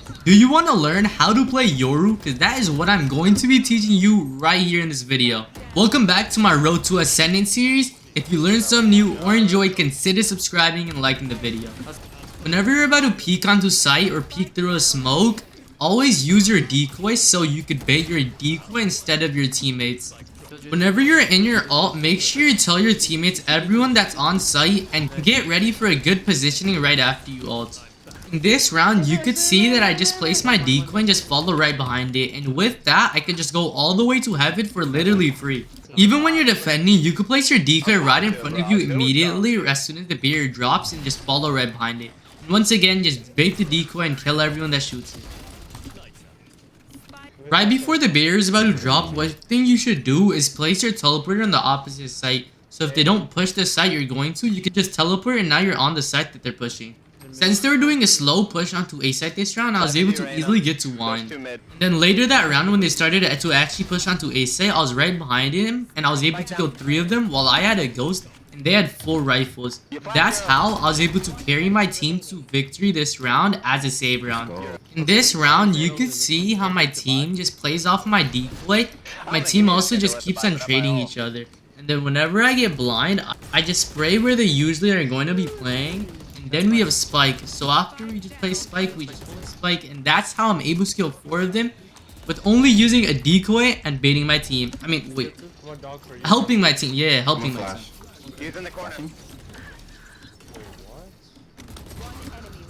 Do you want to learn how to play Yoru? Because that is what I'm going to be teaching you right here in this video. Welcome back to my Road to Ascendant series. If you learned something new or enjoyed, consider subscribing and liking the video. Whenever you're about to peek onto site or peek through a smoke, always use your decoy so you could bait your decoy instead of your teammates. Whenever you're in your ult, make sure you tell your teammates everyone that's on site and get ready for a good positioning right after you ult. In this round, you could see that I just placed my decoy and just follow right behind it, and with that, I could just go all the way to heaven for literally free. Even when you're defending, you could place your decoy right in front of you immediately as soon as the barrier drops and just follow right behind it. And once again, just bait the decoy and kill everyone that shoots it. Right before the barrier is about to drop, one thing you should do is place your teleporter on the opposite site. So if they don't push the site you're going to, you can just teleport and now you're on the site that they're pushing. Since they were doing a slow push onto A site this round, I was able to easily get to one. Then later that round, when they started to actually push onto A site, I was right behind him and I was able to kill 3 of them while I had a ghost and they had 4 rifles. That's how I was able to carry my team to victory this round as a save round. In this round, you can see how my team just plays off my decoy. My team also just keeps on trading each other. And then whenever I get blind, I just spray where they usually are going to be playing. Then we have Spike, so after we just play Spike, we just hold Spike, and that's how I'm able to kill 4 of them with only using a decoy and baiting my team. I mean, wait, helping my team, yeah, helping my team. He's in the corner.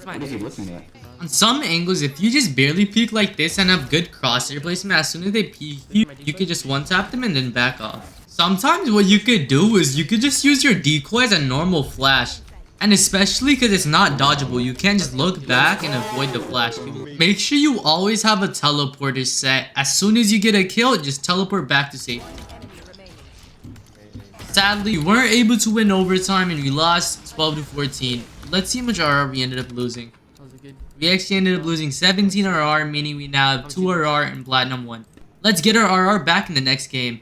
What is he looking at? On some angles, if you just barely peek like this and have good crosshair placement, as soon as they peek you could just one-tap them and then back off. Sometimes what you could do is you could just use your decoy as a normal flash. And especially because it's not dodgeable, you can't just look back and avoid the flash. Make sure you always have a teleporter set. As soon as you get a kill, just teleport back to safety. Sadly, we weren't able to win overtime and we lost 12 to 14. Let's see how much RR we ended up losing. We actually ended up losing 17 RR, meaning we now have 2 RR and Platinum 1. Let's get our RR back in the next game.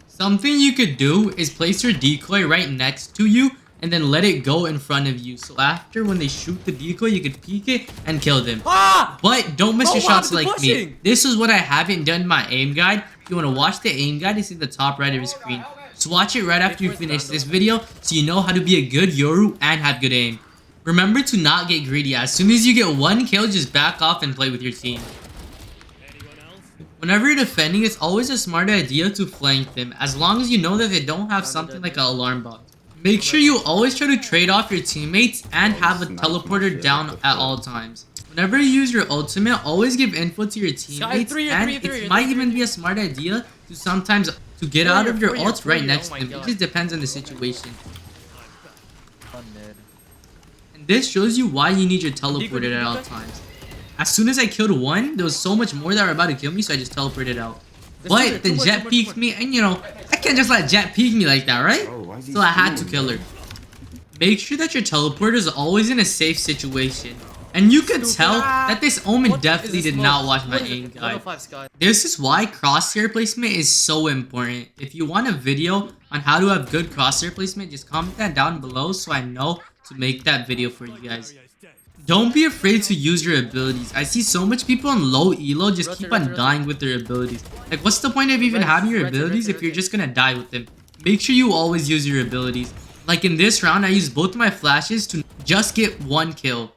Something you could do is place your decoy right next to you and then let it go in front of you. So after when they shoot the decoy, you could peek it and kill them. But don't miss your shots like me. This is what I haven't done in my aim guide. If you want to watch the aim guide, it's in the top right of your screen. So watch it right after you finish this video so you know how to be a good Yoru and have good aim. Remember to not get greedy. As soon as you get 1 kill, just back off and play with your team. Whenever you're defending, it's always a smart idea to flank them, as long as you know that they don't have something like an alarm box. Make sure you always try to trade off your teammates and have a teleporter down at all times. Whenever you use your ultimate, always give info to your teammates, and it might even be a smart idea to sometimes to get out of your ult right next to them. It just depends on the situation. And this shows you why you need your teleporter at all times. As soon as I killed 1, there was so much more that were about to kill me, so I just teleported out. But the Jet peeked me, and you know, I can't just let Jet peek me like that, right? So I had to kill her. Make sure that your teleporter is always in a safe situation. And you could tell that this Omen definitely did not watch my aim guide. This is why crosshair placement is so important. If you want a video on how to have good crosshair placement, just comment that down below so I know to make that video for you guys. Don't be afraid to use your abilities. I see so much people on low elo just keep on dying with their abilities. Like, what's the point of even having your abilities if you're just gonna die with them? Make sure you always use your abilities. Like in this round, I used both of my flashes to just get 1 kill.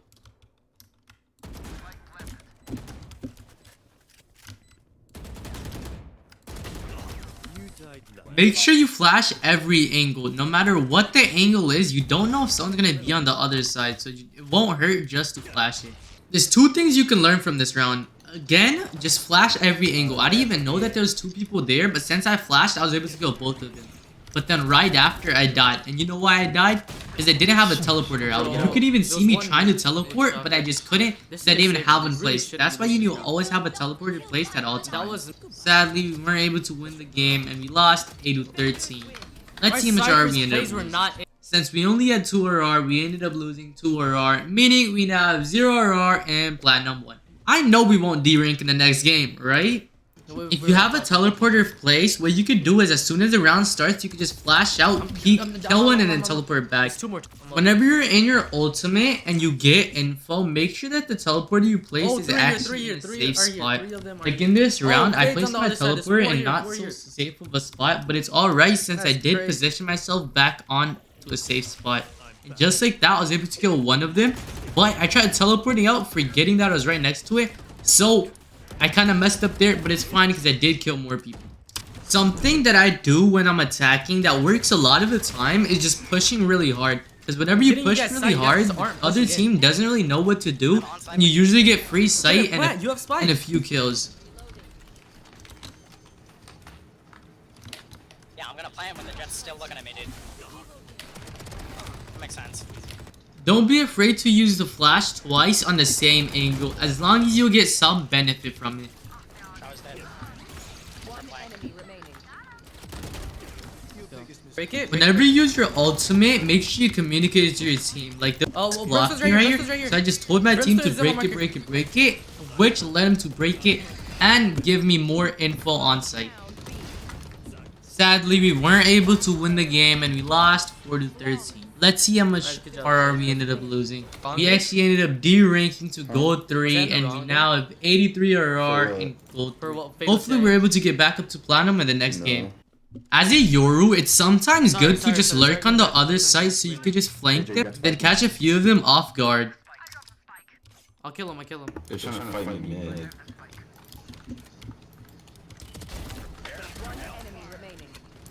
Make sure you flash every angle. No matter what the angle is, you don't know if someone's gonna be on the other side, so it won't hurt just to flash it. There's 2 things you can learn from this round. Again, just flash every angle. I didn't even know that there was 2 people there, but since I flashed, I was able to kill both of them. But then right after, I died. And you know why I died? Because I didn't have a teleporter out. You could even see me trying to teleport, but I just couldn't because I didn't even have one placed. That's why you need to always have a teleporter placed at all times. Sadly, we weren't able to win the game, and we lost 8 to 13. Let's see how much RR we ended up losing. Since we only had 2 RR, we ended up losing 2 RR, meaning we now have 0 RR and Platinum 1. I know we won't D-rank in the next game, right? If you have a teleporter placed, what you could do is as soon as the round starts, you could just flash out, peek, kill one, and then teleport back. Whenever you're in your ultimate and you get info, make sure that the teleporter you place is actually in a safe spot. Like in this round, I placed my teleporter in not so safe of a spot, but it's alright since I did position myself back on to a safe spot. And just like that, I was able to kill one of them, but I tried teleporting out, forgetting that I was right next to it, so I kind of messed up there, but it's fine because I did kill more people. Something that I do when I'm attacking that works a lot of the time is just pushing really hard. Because whenever you push really hard, the other team doesn't really know what to do, and you usually get free sight and a few kills. Yeah, I'm gonna plant when the Jet's still looking at me, dude. That makes sense. Don't be afraid to use the flash twice on the same angle, as long as you get some benefit from it. Whenever you use your ultimate, make sure you communicate it to your team. Like the blocking right here. So I just told my team to break it, which led him to break it and give me more info on site. Sadly, we weren't able to win the game and we lost 4-13. Let's see how much RR we ended up losing. We actually ended up D-ranking to Gold 3 and we now have 83 RR in Gold 3. Hopefully we're able to get back up to Platinum in the next game. As a Yoru, it's sometimes good to just lurk on the other side so you could just flank them, then catch a few of them off guard. I'll kill him. They're trying to fight me mid.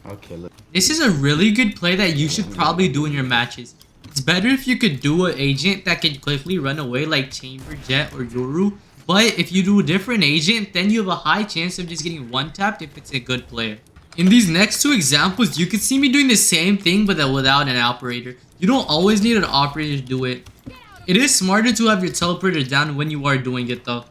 Okay, look. This is a really good play that you should probably do in your matches. It's better if you could do an agent that can quickly run away like Chamber, Jet, or Yoru. But if you do a different agent, then you have a high chance of just getting one-tapped if it's a good player. In these next two examples, you can see me doing the same thing but without an operator. You don't always need an operator to do it. It is smarter to have your teleporter down when you are doing it though.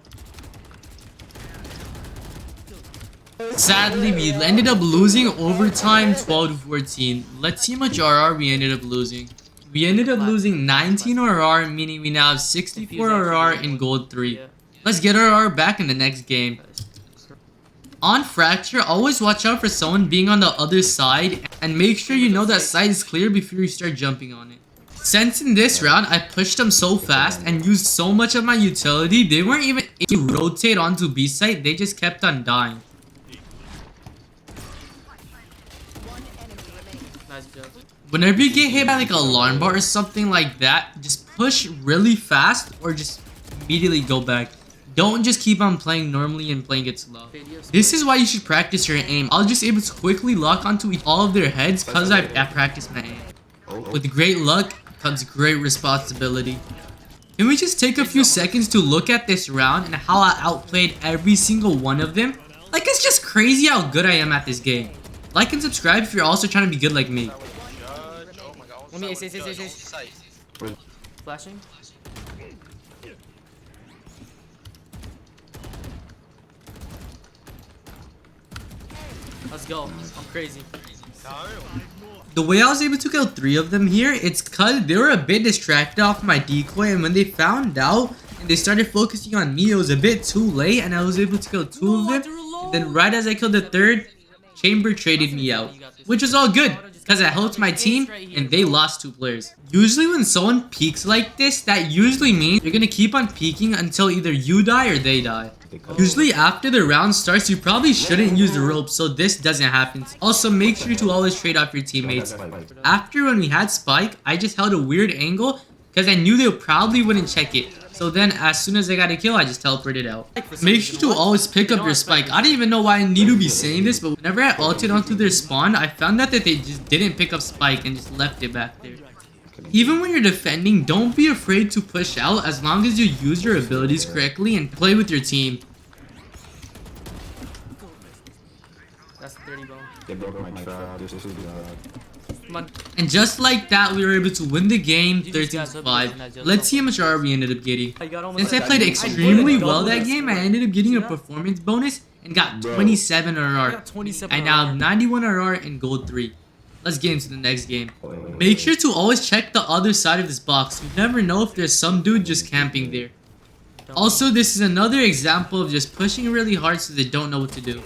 Sadly, we ended up losing overtime 12-14. Let's see how much RR we ended up losing. We ended up losing 19 RR, meaning we now have 64 RR in Gold 3. Let's get RR back in the next game. On Fracture, always watch out for someone being on the other side and make sure you know that side is clear before you start jumping on it. Since in this round, I pushed them so fast and used so much of my utility, they weren't even able to rotate onto B site, they just kept on dying. Whenever you get hit by like an alarm bar or something like that, just push really fast or just immediately go back. Don't just keep on playing normally and playing it slow. This is why you should practice your aim. I was just able to quickly lock onto all of their heads because I practiced my aim. With great luck comes great responsibility. Can we just take a few seconds to look at this round and how I outplayed every single one of them? Like, it's just crazy how good I am at this game. Like and subscribe if you're also trying to be good like me. Let me ace. Flashing. Let's go. I'm crazy. The way I was able to kill 3 of them here, it's cause they were a bit distracted off my decoy, and when they found out and they started focusing on me, it was a bit too late and I was able to kill 2 of them. And then right as I killed the 3rd, Chamber traded me out, which was all good because I helped my team and they lost 2 players. Usually when someone peeks like this, that usually means you're gonna keep on peeking until either you die or they die. Usually after the round starts, you probably shouldn't use the rope so this doesn't happen. Also, make sure to always trade off your teammates. After when we had Spike, I just held a weird angle because I knew they probably wouldn't check it. So then as soon as I got a kill, I just teleported out. Make sure to always pick up your Spike. I don't even know why I need to be saying this, but whenever I ulted onto their spawn, I found out that they just didn't pick up Spike and just left it back there. Even when you're defending, don't be afraid to push out as long as you use your abilities correctly and play with your team. That's 30 bone. They broke my trap. Come on. And just like that, we were able to win the game 13-5. Let's see how much RR we ended up getting. Since I played extremely well that game, I ended up getting a performance bonus and got 27 RR. I now have 91 RR in Gold 3. Let's get into the next game. Make sure to always check the other side of this box. You never know if there's some dude just camping there. Also, this is another example of just pushing really hard so they don't know what to do.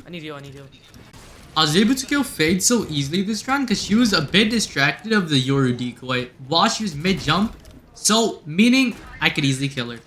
I need you. I was able to kill Fade so easily this round because she was a bit distracted of the Yoru decoy while she was mid-jump, so meaning I could easily kill her.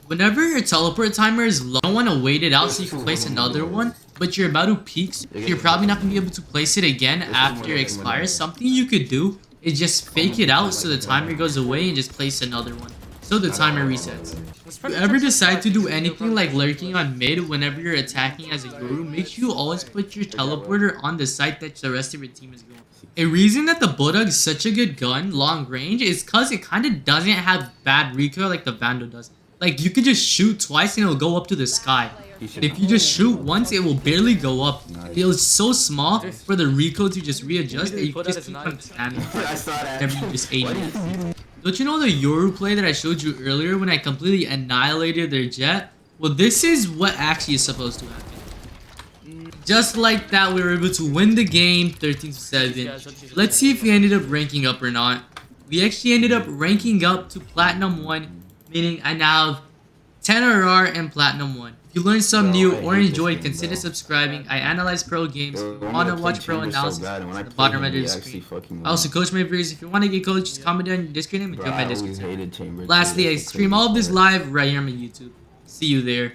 Whenever your teleport timer is low, you don't want to wait it out so you can place another one, but you're about to peak, so you're probably not going to be able to place it again after it expires. Something you could do is just fake it out so the timer goes away and just place another one, so the timer resets. If you ever decide to do anything like lurking on mid whenever you're attacking as a Yoru, make sure you always put your teleporter on the site that the rest of your team is going. A reason that the Bulldog is such a good gun, long range, is because it kind of doesn't have bad recoil like the Vandal does. Like, you can just shoot twice and it'll go up to the sky. But if you just shoot once, it will barely go up. It feels so small for the recoil to just readjust that you can just keep on spamming whenever you just aim it. Don't you know the Yoru play that I showed you earlier when I completely annihilated their jet? Well, this is what actually is supposed to happen. Just like that, we were able to win the game 13-7. Let's see if we ended up ranking up or not. We actually ended up ranking up to Platinum 1, meaning I now have 10 RR and Platinum 1. If you learned something new or enjoyed, consider subscribing. I analyze pro games. If you want to watch pro analysis, at the bottom right of the screen. I also coach my videos. If you want to get coached, just comment down in your Discord name and join my Discord server. Lastly, I stream all of this live right here on my YouTube. See you there.